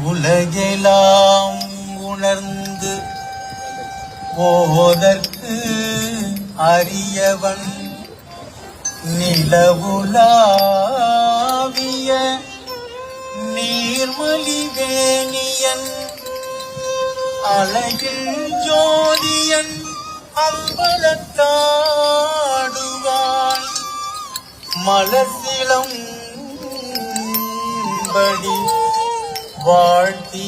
உலகெல்லாம் உணர்ந்து போதற்கு அரியவன் நிலவுலாவிய நீர்மலிவேணியன் அழகில் ஜோதியன் அம்பலத்தாடுவான் மலர்சிலம்படி வாழ்த்தி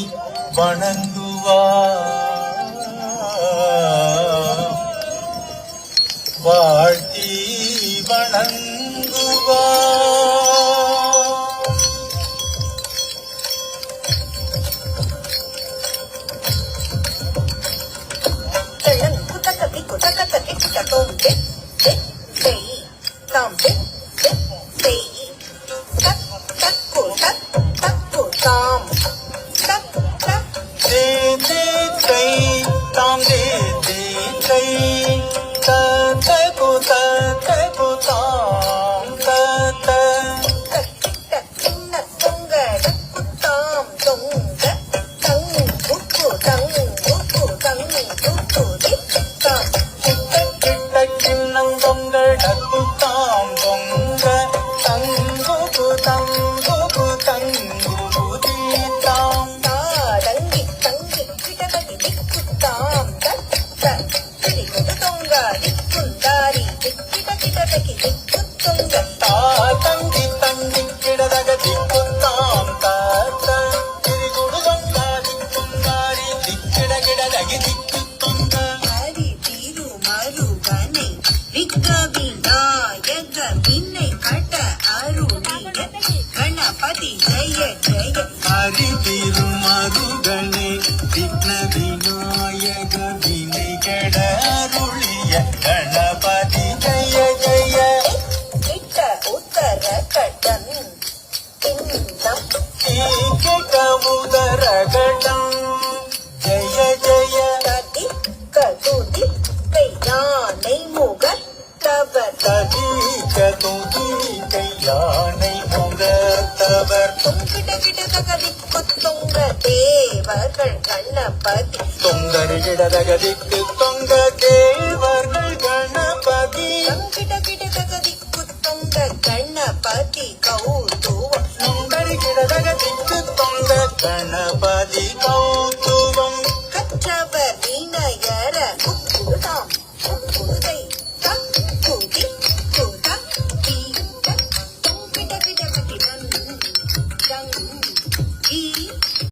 வணங்குவார் வாழ்த்தி வணங்குவார். गणपति जय जय हरि तिरुमरुगणे विघ्न विनायक विनेगड अरुळिय गणपति जय जय इट्ट उत्तर कटन इंदम ईकिट उदर घटं जय जय कदि कदुदि कैयानै मुग तब कदि कदुदि कैयानै मुग தவர் கிட்ட கிட்ட தகதிக்கு தொங்க தேவர்கள் கணபதி தொங்கரிட தகதிக்கு தொங்க தேவர்கள் கணபதி கிட்ட கிட்ட தகதிக்கு தொங்க கணபதி கௌதுவம் தொங்கரிட தகதிக்கு தொங்க கணபதி கௌதுவம் கற்றவ